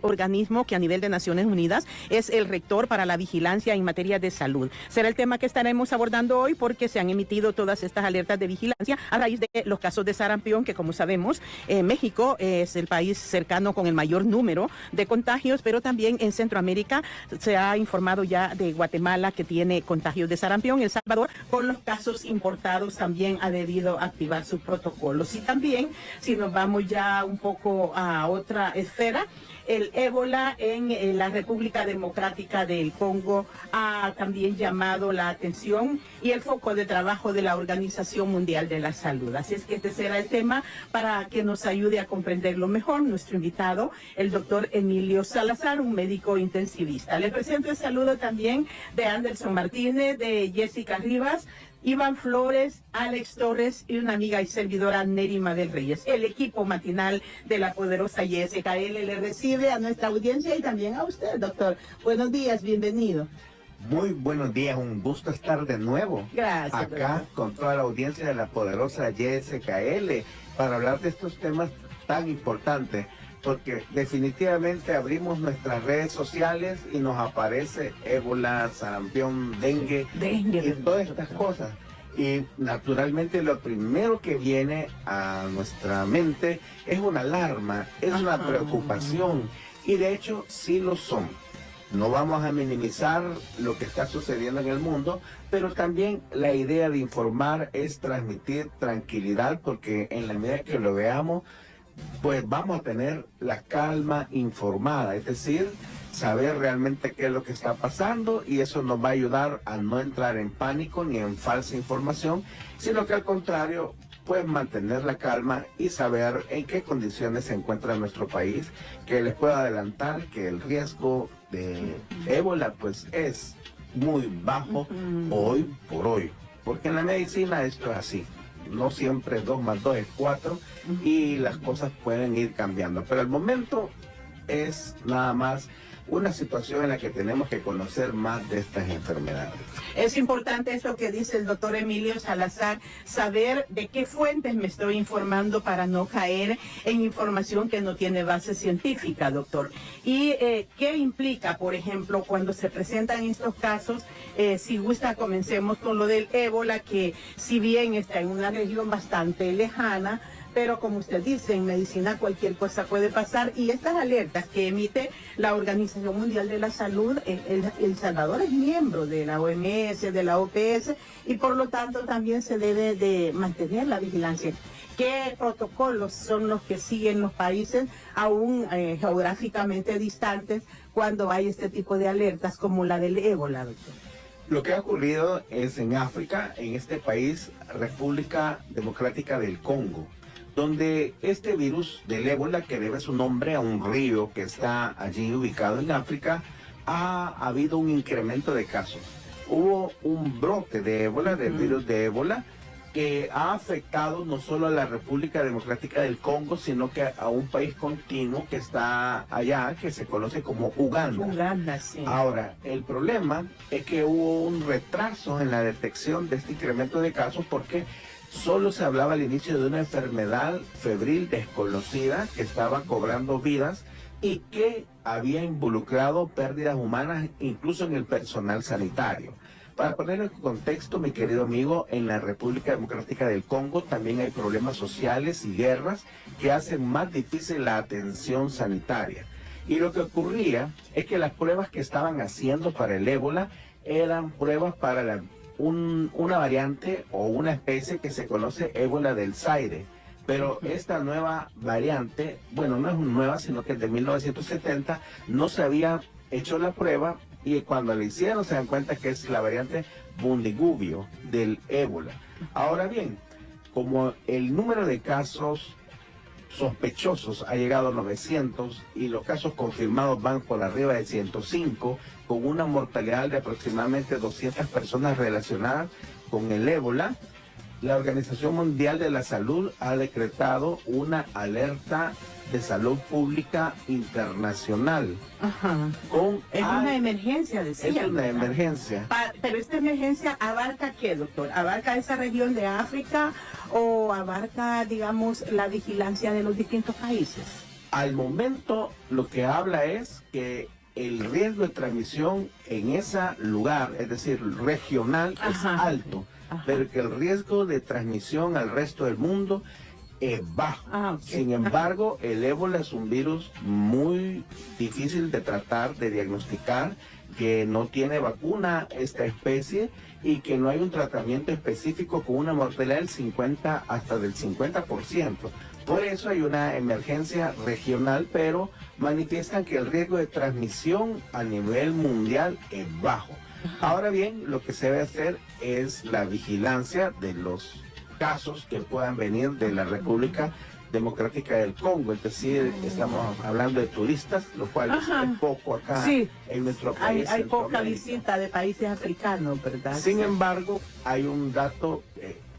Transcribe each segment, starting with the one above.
organismo que a nivel de Naciones Unidas es el rector para la vigilancia en materia de salud. Será el tema que estaremos abordando hoy porque se han emitido todas estas alertas de vigilancia a raíz de los casos de sarampión, que como sabemos, México es el país cercano con el mayor número de contagios, pero también en Centroamérica se ha informado ya de Guatemala, que tiene contagios de sarampión. El Salvador, por los casos importados, también ha debido activar sus protocolos. Y también, si nos vamos ya un poco a otra esfera, el ébola en la República Democrática del Congo ha también llamado la atención y el foco de trabajo de la Organización Mundial de la Salud. Así es que este será el tema para que nos ayude a comprenderlo mejor nuestro invitado, el doctor Emilio Salazar, un médico intensivista. Le presento el saludo también de Anderson Martínez, de Jessica Rivas, Iván Flores, Alex Torres y una amiga y servidora, Nerima del Reyes. El equipo matinal de la poderosa YSKL le recibe a nuestra audiencia y también a usted, doctor. Buenos días, bienvenido. Muy buenos días, un gusto estar de nuevo. Gracias. Acá doctor, con toda la audiencia de la poderosa YSKL para hablar de estos temas tan importantes, porque definitivamente abrimos nuestras redes sociales y nos aparece ébola, sarampión, dengue y todas estas cosas. Y naturalmente lo primero que viene a nuestra mente es una alarma, es una preocupación, y de hecho sí lo son. No vamos a minimizar lo que está sucediendo en el mundo, pero también la idea de informar es transmitir tranquilidad, porque en la medida que lo veamos, pues vamos a tener la calma informada, es decir, saber realmente qué es lo que está pasando, y eso nos va a ayudar a no entrar en pánico ni en falsa información, sino que al contrario, pues mantener la calma y saber en qué condiciones se encuentra nuestro país, que les puedo adelantar que el riesgo de ébola pues es muy bajo hoy por hoy, porque en la medicina esto es así. No siempre 2 más 2 es 4 y las cosas pueden ir cambiando. Pero al momento es nada más una situación en la que tenemos que conocer más de estas enfermedades. Es importante eso que dice el doctor Emilio Salazar, saber de qué fuentes me estoy informando para no caer en información que no tiene base científica, doctor. Y qué implica, por ejemplo, cuando se presentan estos casos, si gusta, comencemos con lo del ébola, que si bien está en una región bastante lejana, pero como usted dice, en medicina cualquier cosa puede pasar, y estas alertas que emite la Organización Mundial de la Salud, El Salvador es miembro de la OMS, de la OPS, y por lo tanto también se debe de mantener la vigilancia. ¿Qué protocolos son los que siguen los países aún geográficamente distantes cuando hay este tipo de alertas como la del ébola, doctor? Lo que ha ocurrido es en África, en este país, República Democrática del Congo, donde este virus del ébola, que debe su nombre a un río que está allí ubicado en África, ha habido un incremento de casos. Hubo un brote de ébola, del virus de ébola, que ha afectado no solo a la República Democrática del Congo, sino que a un país continuo que está allá, que se conoce como Uganda. Uganda, sí. Ahora, el problema es que hubo un retraso en la detección de este incremento de casos, porque solo se hablaba al inicio de una enfermedad febril desconocida que estaba cobrando vidas y que había involucrado pérdidas humanas incluso en el personal sanitario. Para poner en contexto, mi querido amigo, en la República Democrática del Congo también hay problemas sociales y guerras que hacen más difícil la atención sanitaria. Y lo que ocurría es que las pruebas que estaban haciendo para el ébola eran pruebas para una variante o una especie que se conoce ébola del Zaire. Pero esta nueva variante, bueno, no es nueva, sino que es de 1970, no se había hecho la prueba, y cuando la hicieron se dan cuenta que es la variante Bundibugyo del ébola. Ahora bien, como el número de casos sospechosos ha llegado a 900 y los casos confirmados van por arriba de 105, con una mortalidad de aproximadamente 200 personas relacionadas con el ébola, la Organización Mundial de la Salud ha decretado una alerta de salud pública internacional. Es una emergencia, decía. Es una emergencia. Pero esta emergencia abarca ¿qué, doctor? ¿Abarca esa región de África o abarca, digamos, la vigilancia de los distintos países? Al momento lo que habla es que el riesgo de transmisión en ese lugar, es decir, regional, es alto, pero que el riesgo de transmisión al resto del mundo es bajo. Sin embargo, el ébola es un virus muy difícil de tratar, de diagnosticar, que no tiene vacuna esta especie y que no hay un tratamiento específico con una mortalidad del 50 hasta del 50%. Por eso hay una emergencia regional, pero manifiestan que el riesgo de transmisión a nivel mundial es bajo. Ahora bien, lo que se debe hacer es la vigilancia de los casos que puedan venir de la República Democrática del Congo, es decir, estamos hablando de turistas, lo cual es poco acá en nuestro país. Hay poca visita de países africanos, ¿verdad? Sin embargo, hay un dato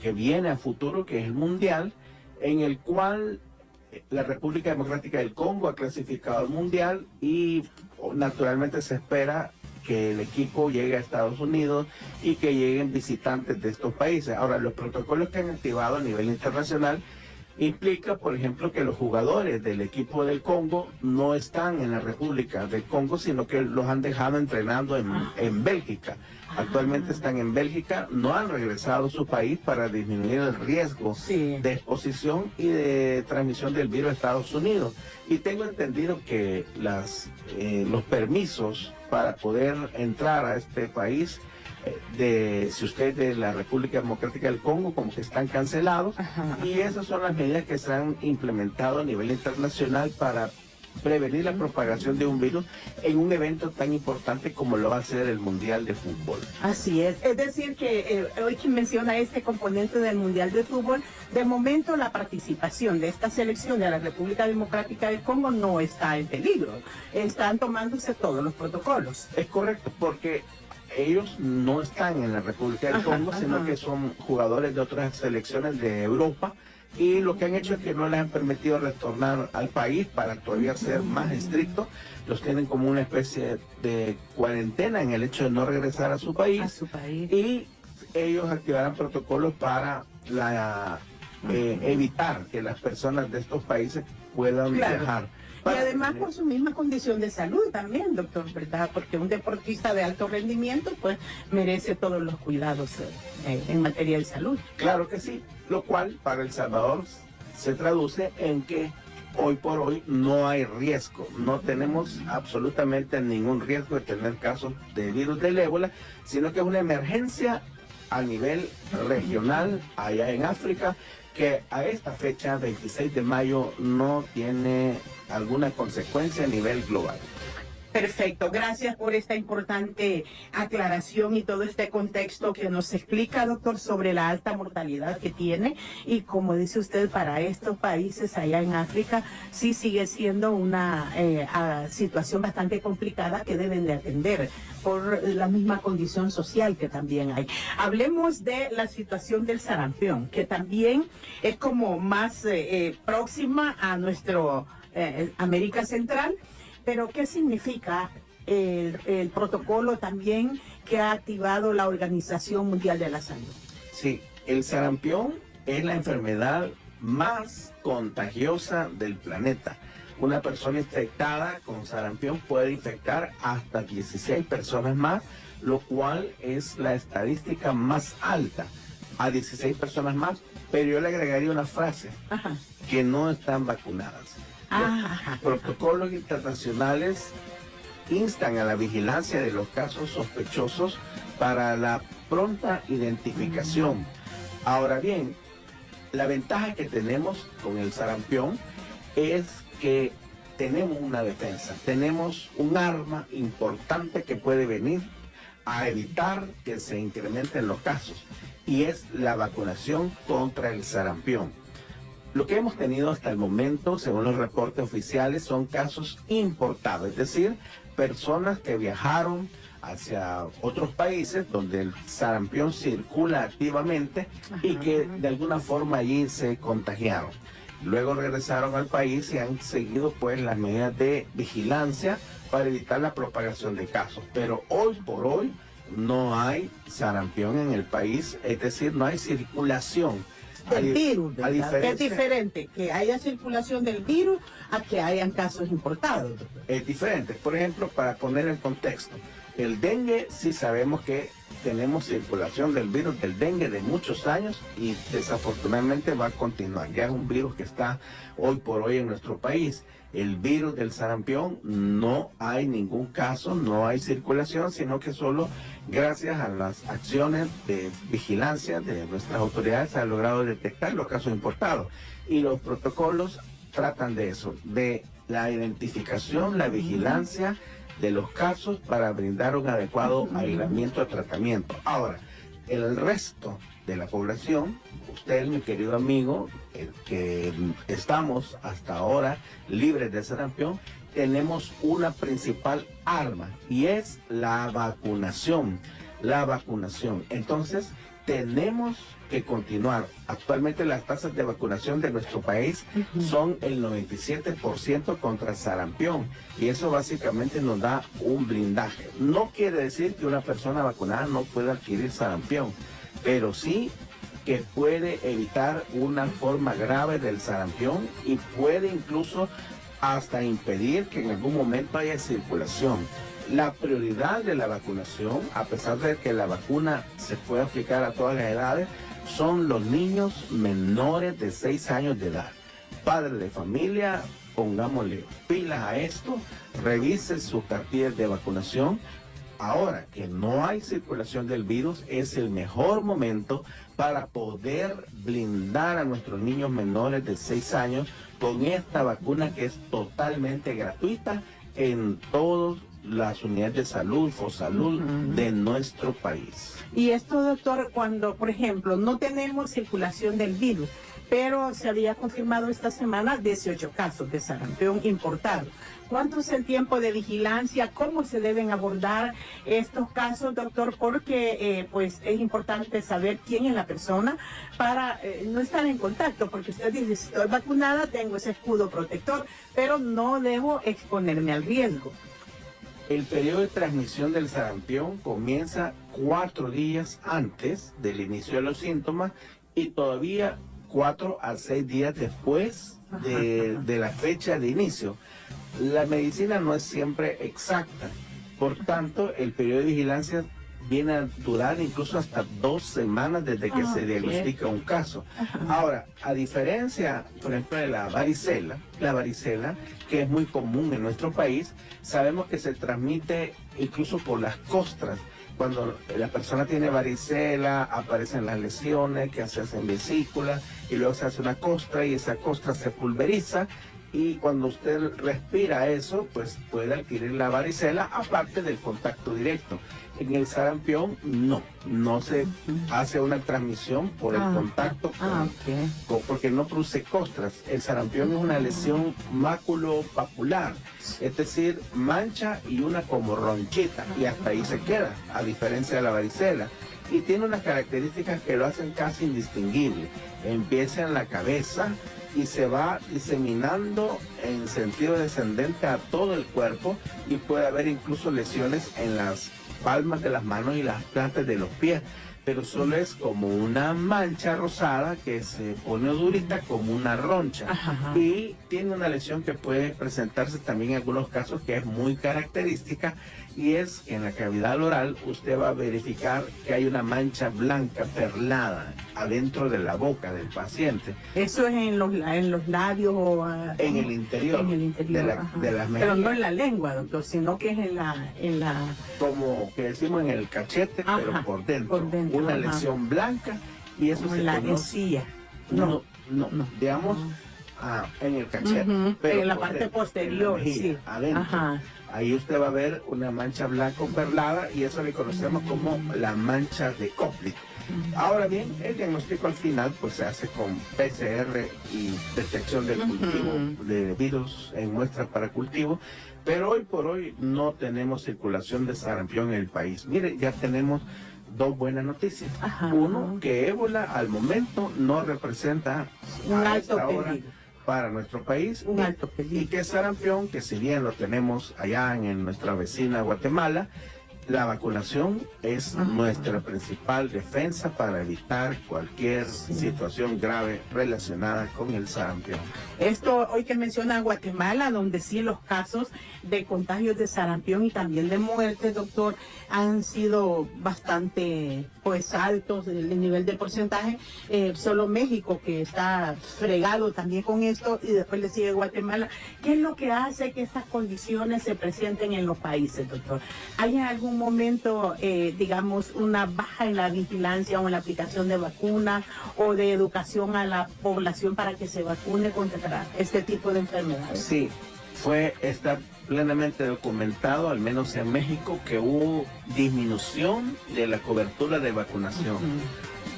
que viene a futuro, que es el mundial, en el cual la República Democrática del Congo ha clasificado al mundial y naturalmente se espera que el equipo llegue a Estados Unidos y que lleguen visitantes de estos países. Ahora, los protocolos que han activado a nivel internacional implica, por ejemplo, que los jugadores del equipo del Congo no están en la República del Congo, sino que los han dejado entrenando en Bélgica. Actualmente están en Bélgica, no han regresado a su país para disminuir el riesgo de exposición y de transmisión del virus a Estados Unidos. Y tengo entendido que los permisos para poder entrar a este país, si usted es de la República Democrática del Congo, como que están cancelados, y esas son las medidas que se han implementado a nivel internacional para prevenir la propagación de un virus en un evento tan importante como lo va a ser el Mundial de Fútbol. Así es decir que hoy quien menciona este componente del Mundial de Fútbol, de momento la participación de esta selección de la República Democrática del Congo no está en peligro, están tomándose todos los protocolos. Es correcto, porque ellos no están en la República del Congo, sino que son jugadores de otras selecciones de Europa, y lo que han hecho es que no les han permitido retornar al país para todavía ser más estrictos. Los tienen como una especie de cuarentena en el hecho de no regresar a su país. Y ellos activarán protocolos para evitar que las personas de estos países puedan viajar. Y además por su misma condición de salud también, doctor, ¿verdad? Porque un deportista de alto rendimiento pues merece todos los cuidados en materia de salud. Claro que sí, lo cual para El Salvador se traduce en que hoy por hoy no hay riesgo, no tenemos absolutamente ningún riesgo de tener casos de virus del ébola, sino que es una emergencia a nivel regional allá en África, que a esta fecha, 26 de mayo, no tiene alguna consecuencia a nivel global. Perfecto, gracias por esta importante aclaración y todo este contexto que nos explica, doctor, sobre la alta mortalidad que tiene, y como dice usted, para estos países allá en África sí sigue siendo una situación bastante complicada que deben de atender por la misma condición social que también hay. Hablemos de la situación del sarampión, que también es como más próxima a nuestro América Central. Pero ¿qué significa el protocolo también que ha activado la Organización Mundial de la Salud? Sí, el sarampión es la enfermedad más contagiosa del planeta. Una persona infectada con sarampión puede infectar hasta 16 personas más, lo cual es la estadística más alta, a 16 personas más. Pero yo le agregaría una frase, que no están vacunadas. Los protocolos internacionales instan a la vigilancia de los casos sospechosos para la pronta identificación. Ahora bien, la ventaja que tenemos con el sarampión es que tenemos una defensa, tenemos un arma importante que puede venir a evitar que se incrementen los casos, y es la vacunación contra el sarampión. Lo que hemos tenido hasta el momento, según los reportes oficiales, son casos importados, es decir, personas que viajaron hacia otros países donde el sarampión circula activamente y que de alguna forma allí se contagiaron. Luego regresaron al país y han seguido pues las medidas de vigilancia para evitar la propagación de casos. Pero hoy por hoy no hay sarampión en el país, es decir, no hay circulación del virus, a ¿verdad? Es diferente que haya circulación del virus a que hayan casos importados, doctor. Es diferente. Por ejemplo, para poner en contexto, el dengue sí sabemos que tenemos circulación del virus del dengue de muchos años y desafortunadamente va a continuar. Ya es un virus que está hoy por hoy en nuestro país. El virus del sarampión no hay ningún caso, no hay circulación, sino que solo gracias a las acciones de vigilancia de nuestras autoridades se ha logrado detectar los casos importados. Y los protocolos tratan de eso, de la identificación, la vigilancia de los casos para brindar un adecuado aislamiento de tratamiento. Ahora, el resto de la población, usted, mi querido amigo, que estamos hasta ahora libres de sarampión, tenemos una principal arma y es la vacunación. La vacunación. Entonces, tenemos que continuar. Actualmente las tasas de vacunación de nuestro país son el 97% contra sarampión y eso básicamente nos da un blindaje. No quiere decir que una persona vacunada no pueda adquirir sarampión, pero sí que puede evitar una forma grave del sarampión y puede incluso hasta impedir que en algún momento haya circulación. La prioridad de la vacunación, a pesar de que la vacuna se puede aplicar a todas las edades, son los niños menores de 6 años de edad. Padres de familia, pongámosle pilas a esto, revisen sus cartillas de vacunación. Ahora que no hay circulación del virus, es el mejor momento para poder blindar a nuestros niños menores de 6 años con esta vacuna que es totalmente gratuita en todas las unidades de salud o salud de nuestro país. Y esto, doctor, cuando, por ejemplo, no tenemos circulación del virus, pero se había confirmado esta semana 18 casos de sarampión importado. ¿Cuánto es el tiempo de vigilancia? ¿Cómo se deben abordar estos casos, doctor? Porque pues es importante saber quién es la persona para no estar en contacto, porque usted dice, si estoy vacunada, tengo ese escudo protector, pero no debo exponerme al riesgo. El periodo de transmisión del sarampión comienza 4 días antes del inicio de los síntomas y todavía 4 a 6 días después de la fecha de inicio. La medicina no es siempre exacta, por tanto el periodo de vigilancia viene a durar incluso hasta 2 semanas desde que se diagnostica un caso. Ahora, a diferencia, por ejemplo, de la varicela, que es muy común en nuestro país, sabemos que se transmite incluso por las costras. Cuando la persona tiene varicela, aparecen las lesiones que se hacen vesículas y luego se hace una costra y esa costra se pulveriza. Y cuando usted respira eso, pues puede adquirir la varicela, aparte del contacto directo. En el sarampión, no se hace una transmisión por el contacto, porque no produce costras. El sarampión es una lesión maculopapular, es decir, mancha y una como ronchita, y hasta ahí se queda, a diferencia de la varicela. Y tiene unas características que lo hacen casi indistinguible. Empieza en la cabeza y se va diseminando en sentido descendente a todo el cuerpo y puede haber incluso lesiones en las palmas de las manos y las plantas de los pies, pero solo es como una mancha rosada que se pone durita como una roncha. Y tiene una lesión que puede presentarse también en algunos casos que es muy característica y es que en la cavidad oral usted va a verificar que hay una mancha blanca perlada adentro de la boca del paciente. ¿Eso es en los labios o en el interior, de las mejillas? Pero no en la lengua, doctor, sino que es en la... Como que decimos en el cachete, pero por dentro. Una lesión blanca y eso como se en la conoce. encía. No, digamos en el cachete, pero en la parte posterior, en la mejilla, sí. adentro. Ahí usted va a ver una mancha blanca o perlada y eso le conocemos como la mancha de Koplik. Ahora bien, el diagnóstico al final pues se hace con PCR y detección del cultivo de virus en muestras para cultivo, pero hoy por hoy no tenemos circulación de sarampión en el país. Mire, ya tenemos 2 buenas noticias. Uno, que ébola al momento no representa un alto peligro para nuestro país, un alto peligro. Y que sarampión, que si bien lo tenemos allá en nuestra vecina Guatemala, La vacunación es nuestra principal defensa para evitar cualquier situación grave relacionada con el sarampión. Esto hoy que menciona Guatemala, donde sí los casos de contagios de sarampión y también de muerte, doctor, han sido bastante pues altos el nivel de porcentaje. Solo México, que está fregado también con esto, y después le sigue Guatemala. ¿Qué es lo que hace que estas condiciones se presenten en los países, doctor? ¿Hay en algún momento, digamos, una baja en la vigilancia o en la aplicación de vacunas o de educación a la población para que se vacune contra este tipo de enfermedades? Sí, está plenamente documentado, al menos en México, que hubo disminución de la cobertura de vacunación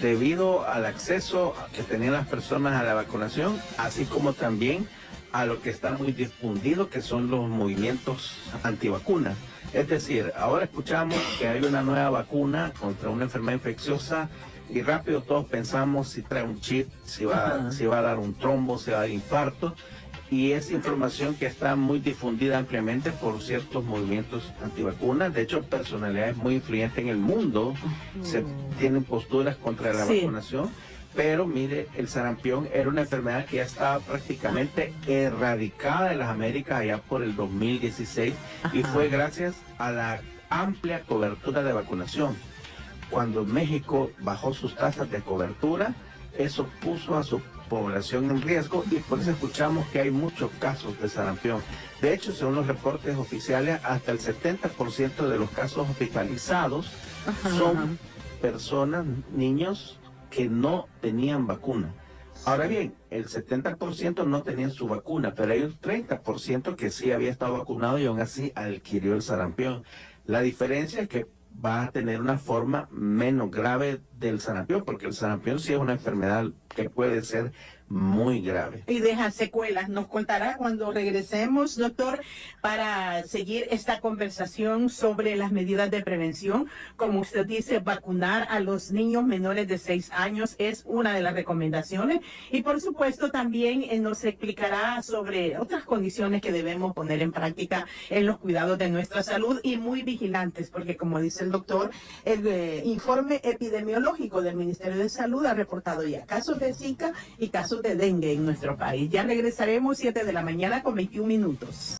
debido al acceso que tenían las personas a la vacunación, así como también a lo que está muy difundido, que son los movimientos antivacunas. Es decir, ahora escuchamos que hay una nueva vacuna contra una enfermedad infecciosa y rápido todos pensamos si trae un chip, si va a dar un trombo, si va a dar infarto. Y es información que está muy difundida ampliamente por ciertos movimientos antivacunas. De hecho, personalidades muy influyentes en el mundo tienen posturas contra la vacunación. Pero mire, el sarampión era una enfermedad que ya estaba prácticamente erradicada de las Américas allá por el 2016 y fue gracias a la amplia cobertura de vacunación. Cuando México bajó sus tasas de cobertura, eso puso a su población en riesgo y por eso escuchamos que hay muchos casos de sarampión. De hecho, según los reportes oficiales, hasta el 70% de los casos hospitalizados son personas, niños que no tenían vacuna. Ahora bien, el 70% no tenían su vacuna, pero hay un 30% que sí había estado vacunado y aún así adquirió el sarampión. La diferencia es que va a tener una forma menos grave del sarampión, porque el sarampión sí es una enfermedad que puede ser muy grave. Y deja secuelas. Nos contará cuando regresemos, doctor, para seguir esta conversación sobre las medidas de prevención. Como usted dice, vacunar a los niños menores de 6 años es una de las recomendaciones. Y por supuesto también nos explicará sobre otras condiciones que debemos poner en práctica en los cuidados de nuestra salud y muy vigilantes, porque como dice el doctor, el informe epidemiológico del Ministerio de Salud ha reportado ya casos de Zika y casos de dengue en nuestro país. Ya regresaremos 7 de la mañana con 21 minutos.